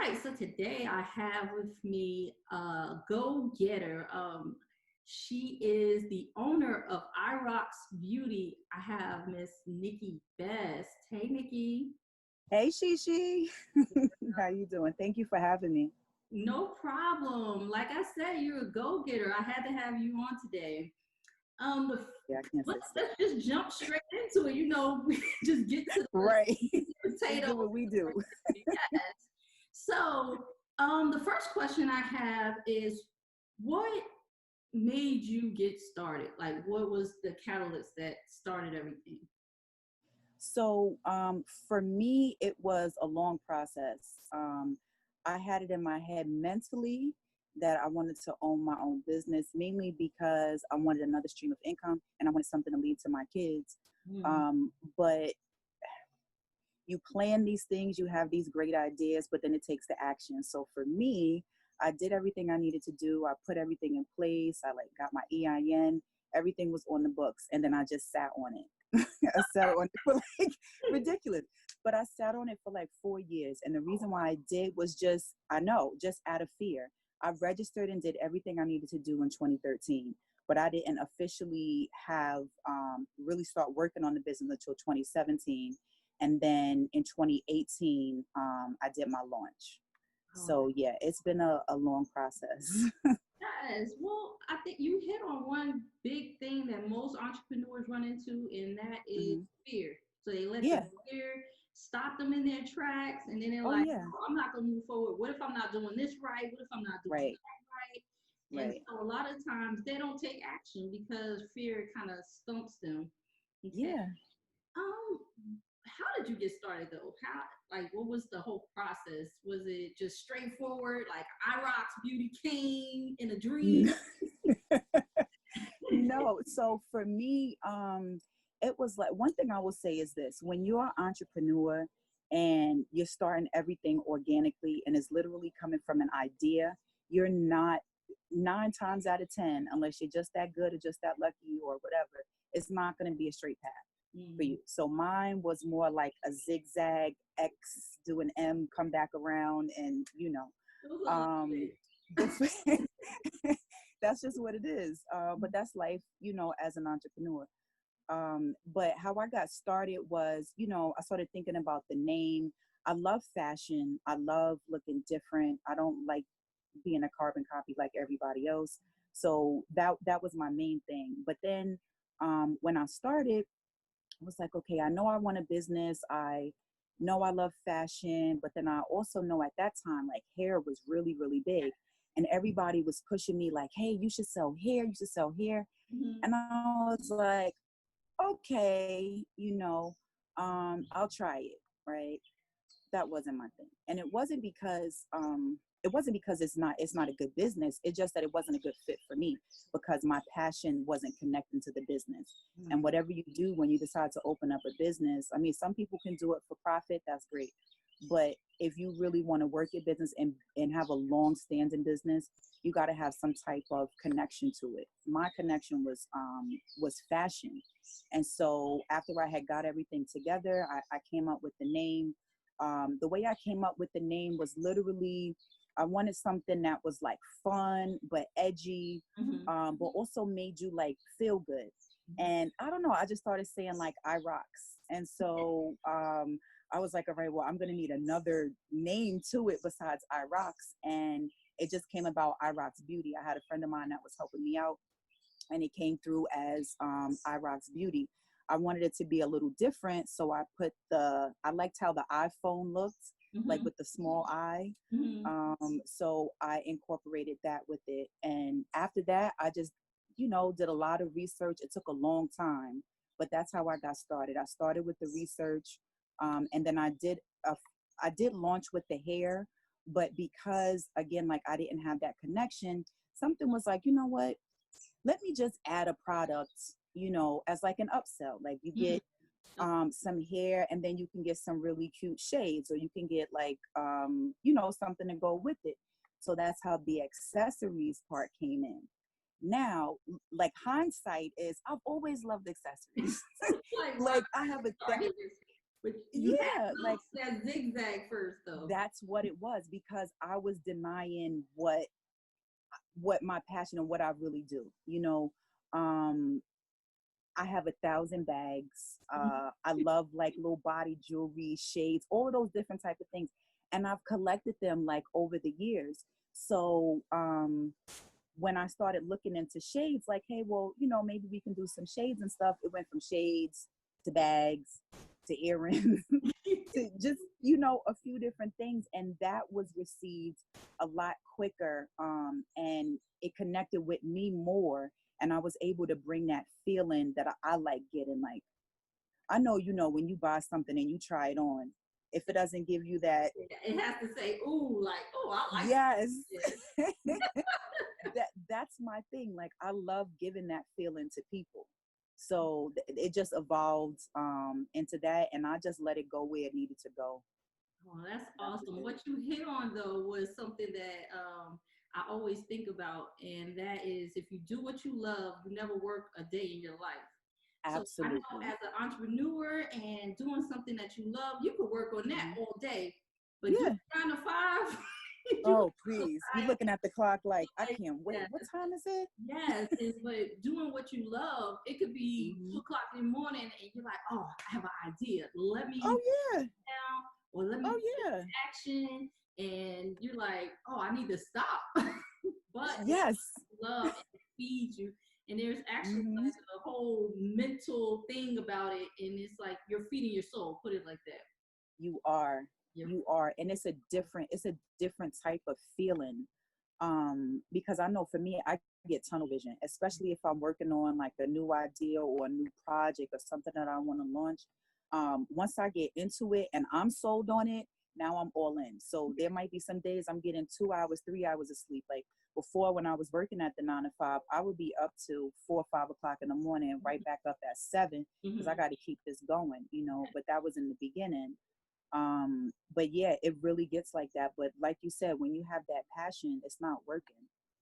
right, so today I have with me a go-getter. She is the owner of iRox Beauty. I have Miss Nikki Best. Hey, Nikki. Hey, Chee-Chee. How you doing? Thank you for having me. No problem. Like I said, you're a go-getter. I had to have you on today. Um, the, Yeah, I can't let's, sit still. let's just jump straight into it. We just get to the Right. We potatoes. do what we do. Yes. So, the first question I have is, what made you get started? Like, what was the catalyst that started everything? For me, it was a long process. I had it in my head mentally that I wanted to own my own business, mainly because I wanted another stream of income and I wanted something to leave to my kids. Mm, But you plan these things, you have these great ideas, but then it takes the action. So for me, I did everything I needed to do. I put everything in place. I like got my EIN. Everything was on the books, and then I just sat on it. I sat on it for like ridiculous, but I sat on it for like 4 years. And the reason why I did was just I know just out of fear. I registered and did everything I needed to do in 2013, but I didn't officially have really start working on the business until 2017, and then in 2018 I did my launch. oh, So yeah, it's been a long process. yes. Well, I think you hit on one big thing that most entrepreneurs run into, and that is Hmm. fear. So they let the Yeah. fear stop them in their tracks, and then they're Oh like, yeah. oh, I'm not going to move forward. What if I'm not doing this right? What if I'm not doing Right. that right? And Right. so a lot of times they don't take action because fear kind of stumps them. Okay. Yeah. Um, how did you get started though? How, like, what was the whole process? Was it just straightforward, like iRox Beauty came in a dream? No. So for me, it was like one thing I will say is this: when you're an entrepreneur and you're starting everything organically and it's literally coming from an idea, you're not 9 times out of 10, unless you're just that good or just that lucky or whatever, it's not going to be a straight path for Mm. you. So mine was more like a zigzag X, do an M, come back around, and It was a little um, bit. but that's just what it is. But that's life, as an entrepreneur. But how I got started was, I started thinking about the name. I love fashion. I love looking different. I don't like being a carbon copy like everybody else. So that was my main thing. But then when I started, I was like, okay, I know I want a business. I know I love fashion, but then I also know at that time, like hair was really, really big. And everybody was pushing me like, hey, you should sell hair, you should sell hair. Mhm. And I was like, okay, I'll try it, right? That wasn't my thing. And it wasn't because it's not a good business. It's just that it wasn't a good fit for me because my passion wasn't connecting to the business. And Mhm. whatever you do when you decide to open up a business, I mean, some people can do it for profit, that's great. But if you really want to work your business and have a long standing business, you got to have some type of connection to it. My connection was fashion. And so after I had got everything together, I came up with the name. The way I came up with the name was literally, I wanted something that was like fun but edgy, Mhm. but also made you like feel good. And I don't know, I just started saying like iRox. And so I was like, all right, well, I'm gonna need another name to it besides iRox. And it just came about iRox Beauty. I had a friend of mine that was helping me out, and it came through as iRox Beauty. I wanted it to be a little different, so I liked how the iPhone looked, like Mhm. with the small eye. Mhm. So I incorporated that with it, and after that, I just, did a lot of research. It took a long time, but that's how I got started. I started with the research, and then I did launch with the hair, but because again, like I didn't have that connection, something was like, you know what? Let me just add a product, as like an upsell. Like you Mhm. get some hair and then you can get some really cute shades, or you can get like, something to go with it. So that's how the accessories part came in. Now, like hindsight is I've always loved accessories. Like, why Like I have a start here? But you Yeah, had like looks that zigzag first, though. that's what it was, because I was denying what my passion and what I really do. Um, I have 1,000 bags. I love like little body jewelry, shades, all of those different type of things, and I've collected them like over the years. So when I started looking into shades, like, hey, well, maybe we can do some shades and stuff. It went from shades to bags to earrings to just, a few different things. And that was received a lot quicker. And it connected with me more. And I was able to bring that feeling that I like getting. Like, I know, when you buy something and you try it on, if it doesn't give you that, It has to say, ooh, like, oh, I like yes. this. That's my thing. Like, I love giving that feeling to people. So it just evolved into that, and I just let it go where it needed to go. Oh, that's That was awesome. it. What you hit on though was something that I always think about, and that is if you do what you love, you never work a day in your life. So I know Absolutely. as an entrepreneur and doing something that you love, you could work on that Mhm. all day. But doing Yeah. 9 to 5, you Oh, please. You like, looking at the clock like, I like can't wait. that. What time is it? Yes, but doing what you love, it could be Hmm. 2 o'clock in the morning, and you're like, oh, I have an idea. Let me Oh, yeah. down, or let me Oh, put it yeah. into action. And you're like, oh, I need to stop. But it's Yes. love and it feeds you. And there's actually Hmm. like a whole mental thing about it. And it's like you're feeding your soul, put it like that. You are. You're, You are. And it's a different type of feeling. Because I know for me, I get tunnel vision, especially if I'm working on like a new idea or a new project or something that I want to launch. Once I get into it and I'm sold on it, now I'm all in. So there might be some days I'm getting 2 hours, 3 hours of sleep. Like before, when I was working at the 9 to 5, I would be up to 4 or 5 o'clock in the morning, and right back up at 7 because I mm-hmm. got to keep this going. But that was in the beginning. But yeah, it really gets like that. But like you said, when you have that passion, it's not working.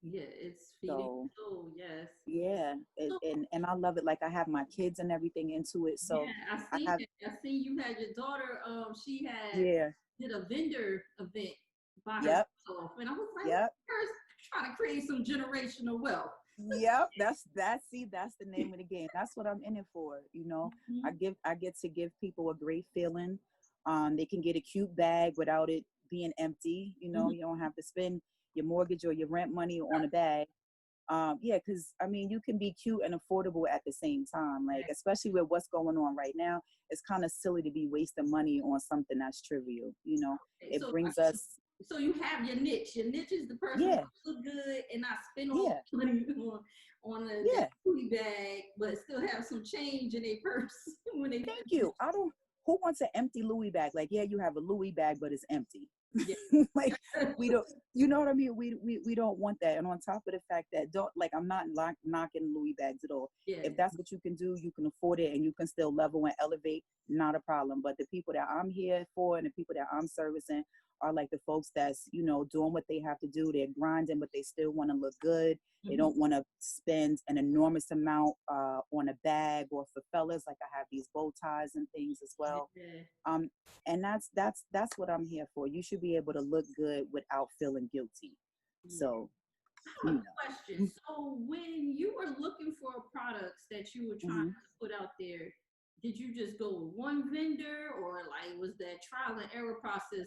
Yeah, it's feeding So your soul, yes. yeah, So and I love it. Like I have my kids and everything into it. So yeah, I I seen have, it. I seen you had your daughter, she had yeah, did a vendor event by yep, herself. And I was like, look yep, at her trying to create some generational wealth. yep. That's the name of the game. That's what I'm in it for. Mhm. I get to give people a great feeling. They can get a cute bag without it being empty. Mhm. You don't have to spend your mortgage or your rent money on a bag. Yeah, because I mean, you can be cute and affordable at the same time. Like, especially with what's going on right now, it's kind of silly to be wasting money on something that's trivial. Okay, It brings us, so you have your niche. Your niche is the person yeah, who look good and not spend all yeah, the money on that yeah. booty bag, but still have some change in their purse when they Thank you. I don't. Who wants an empty Louis bag? Like, yeah, you have a Louis bag, but it's empty. yeah. Like, we don't. You know what I mean? We don't want that. And on top of the fact that don't like, I'm not knocking Louis bags at all. If Yeah. that's what you can do, you can afford it, and you can still level and elevate. Not a problem. But the people that I'm here for, and the people that I'm servicing, are like the folks that's doing what they have to do. They're grinding, but they still want to look good. They Mhm. don't want to spend an enormous amount on a bag. Or for fellas, like I have these bow ties and things as well. Yeah. Um, and that's what I'm here for. You should be able to look good without feeling guilty. Yeah. So, I have you a question. So when you were looking for products that you were trying Mhm. to put out there, did you just go with one vendor, or like was that trial and error process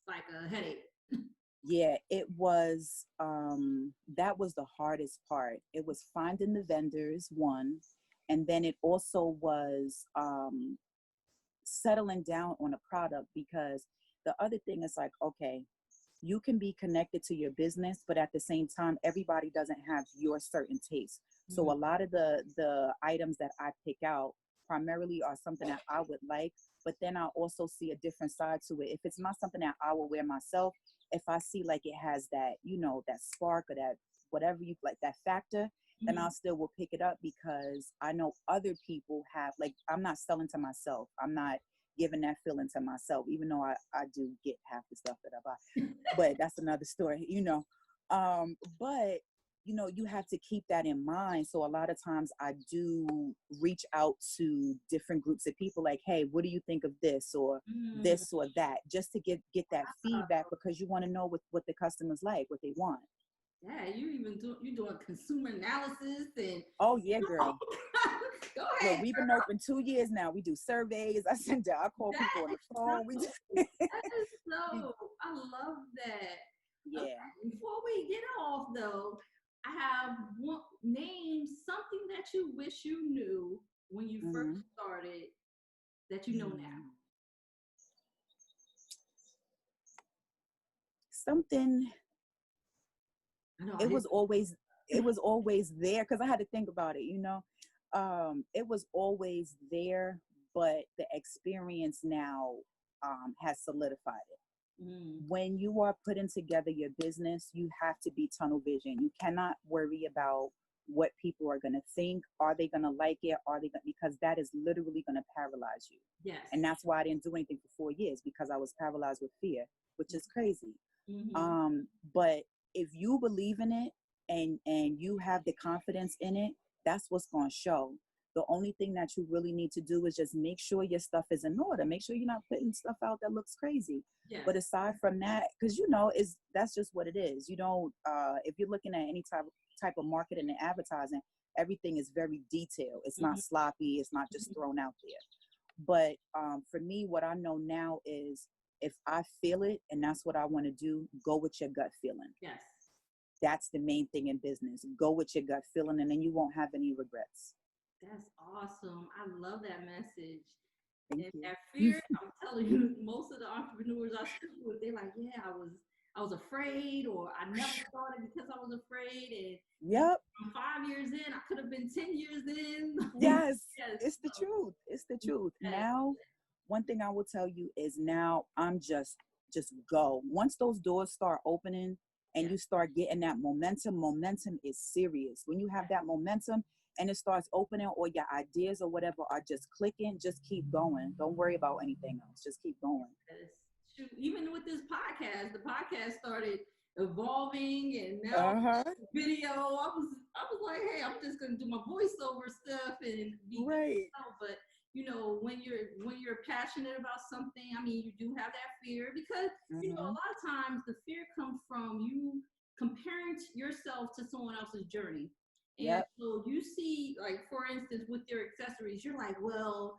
like a headache? Yeah, it was. That was the hardest part. It was finding the vendors, one, and then it also was settling down on a product, because the other thing is like, okay, you can be connected to your business, but at the same time, everybody doesn't have your certain taste. So Mhm. a lot of the items that I pick out primarily are something that I would like, but then I also see a different side to it. If it's not something that I will wear myself, if I see like it has that, that spark, or that whatever you like, that factor, then I Mhm. still will pick it up, because I know other people have, like, I'm not selling to myself. I'm not giving that feeling to myself, even though I do get half the stuff that I buy, but that's another story. But you have to keep that in mind. So a lot of times I do reach out to different groups of people like, hey, what do you think of this or Mm. this or that, just to get that feedback, because you want to know what the customers like, what they want. Yeah, you doing consumer analysis and Oh yeah, girl. go Look, ahead, we've been girl. open 2 years now. We do surveys. I call people on That the is phone. so, that is We so, I love that. yeah. Okay, before we get off though, I have one name something that you wish you knew when you first Hmm. started that you know now. Something. I know I it hit. was always it was always there, because I had to think about it. It was always there, but the experience now has solidified it. Mm, When you are putting together your business, you have to be tunnel vision. You cannot worry about what people are going to think. Are they going to like it? Are they going, because that is literally going to paralyze you. yes. And that's why I didn't do anything for 4 years, because I was paralyzed with fear, which is crazy. Mm-hmm. But if you believe in it and you have the confidence in it, that's what's going to show. The only thing that you really need to do is just make sure your stuff is in order. Make sure you're not putting stuff out that looks crazy. Yes. But aside from that, because is that's just what it is. You don't if you're looking at any type of marketing and advertising, everything is very detailed. It's Mm-hmm. not sloppy. It's not just thrown out there. But for me, what I know now is, if I feel it and that's what I want to do, go with your gut feeling. Yes. That's the main thing in business. Go with your gut feeling, and then you won't have any regrets. That's awesome. I love that message. Thank And you. that fear, I'm telling you, most of the entrepreneurs I speak with, they're like, yeah, I was afraid, or I never started because I was afraid. And Yep. I'm 5 years in, I could have been 10 years in. Yes. Yes. It's the truth. It's the truth. Yes. Now, one thing I will tell you is, now I'm just go. Once those doors start opening and Yes. you start getting that momentum is serious. When you have that momentum and it starts opening, or your ideas or whatever are just clicking, just keep going. Don't worry about anything else. Just keep going. Yes. Shoot, even with this podcast, the podcast started evolving, and now Uh-huh. video. I was like, hey, I'm just gonna do my voiceover stuff and be good. Right. But when you're passionate about something, I mean, you do have that fear because a Mm-hmm. lot of times the fear comes from you comparing yourself to someone else's journey. And Yep. so you see, like for instance, with your accessories, you're like, well,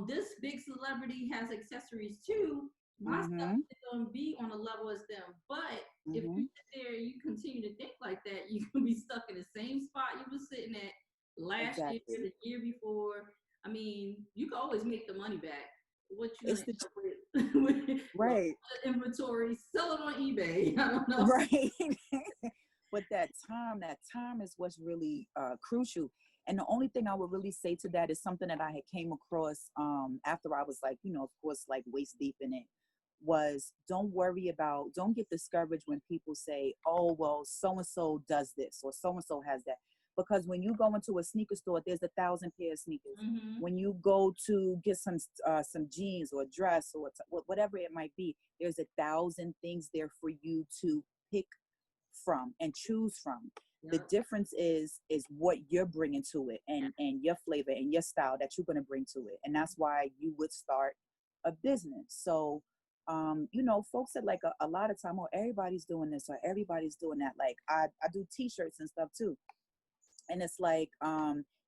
this big celebrity has accessories too. My stuff Mm-hmm. is going to be on a level as them. But if Mm-hmm. you sit there and you continue to think like that, you're going to be stuck in the same spot you were sitting at last year, Exactly. the year before. I mean, you can always make the money back. What you It's gonna the end up with? Well, right. inventory, sell it on eBay. I don't know. Right. But that time is what's really crucial. And the only thing I would really say to that is something that I had came across after I was, like, of course, like, waist deep in it, was, don't get discouraged when people say, oh, well, so and so does this or so and so has that. Because when you go into a sneaker store, there's 1,000 pair of sneakers. Mm-hmm. When you go to get some jeans or a dress or whatever it might be, there's 1,000 things there for you to pick from and choose from. The Yep. difference is what you're bringing to it, and your flavor and your style that you're going to bring to it. And that's why you would start a business. So folks are like, a lot of time, oh, everybody's doing this or everybody's doing that. Like, I do t-shirts and stuff too, and it's like,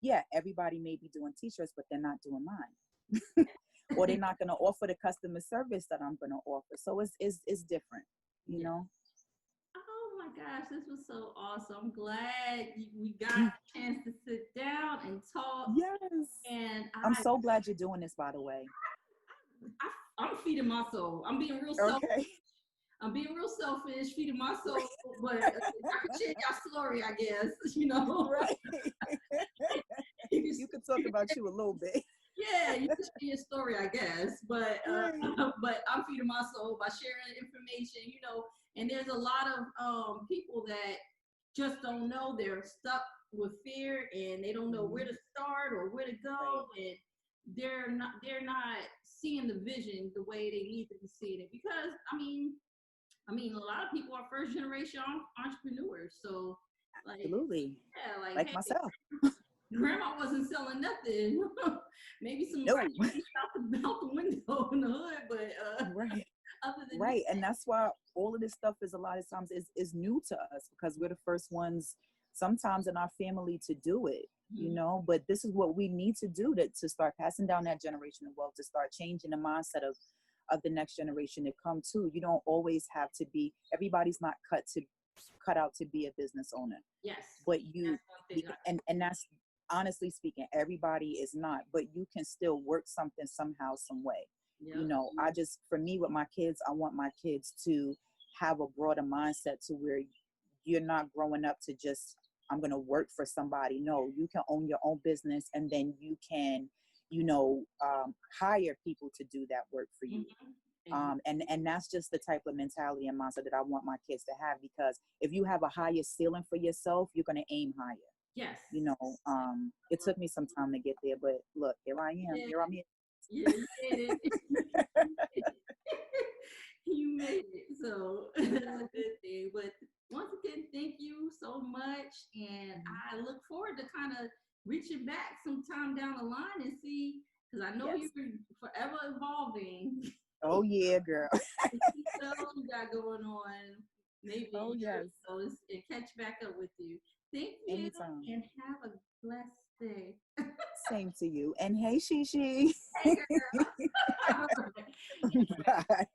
yeah, everybody may be doing t-shirts, but they're not doing mine. Or they're not going to offer the customer service that I'm going to offer. So it's different, you Yeah. know. Oh my gosh, this was so awesome. I'm glad we got a chance to sit down and talk. Yes. And I'm so glad you're doing this, by the way. I'm feeding my soul. I'm being real selfish. Okay. I'm being real selfish, feeding my soul. But I could share your story, I guess. Right. You You could talk about you a little bit. yeah, you can share your story, I guess. But Right. but I'm feeding my soul by sharing information. And there's a lot of people that just don't know. They're stuck with fear and they don't know where Mhm. to start or where to Right. go, and they're not seeing the vision the way they need to be seeing it. Because I mean, a lot of people are first generation entrepreneurs, so Like, Absolutely. yeah, like, Like hey, myself. grandma wasn't selling nothing. Maybe some No. rags out the window in the hood, but Right. other than Right. And that's why all of this stuff is a lot of times is new to us because we're the first ones sometimes in our family to do it, that, but this is what we need to do to start passing down that generational wealth, to start changing the mindset of the next generation to come too. You don't always have to be, everybody's not cut out to be a business owner. yes, But you, that's one thing. and that's honestly speaking, everybody is not, but you can still work something somehow, some way. Yeah. I just, for me with my kids, I want my kids to have a broader mindset to where you're not growing up to just, I'm going to work for somebody. No, you can own your own business, and then you can, hire people to do that work for you. And that's just the type of mentality and mindset that I want my kids to have, because if you have a higher ceiling for yourself, you're going to aim higher. Yes. It took me some time to get there, but look, here I am. Yeah. Here I'm here. Yeah, you made it. You made it. So that's a good thing. But once again, thank you so much. And I look forward to kind of reaching back sometime down the line and see, because I know Yes. you're forever evolving. Oh yeah, girl. What else you got going on? Maybe Oh yes. and catch back up with you. Thank you. Anytime. And have a blessed day. Same to you. And hey, Chee-Chee. Hey, girl. Bye.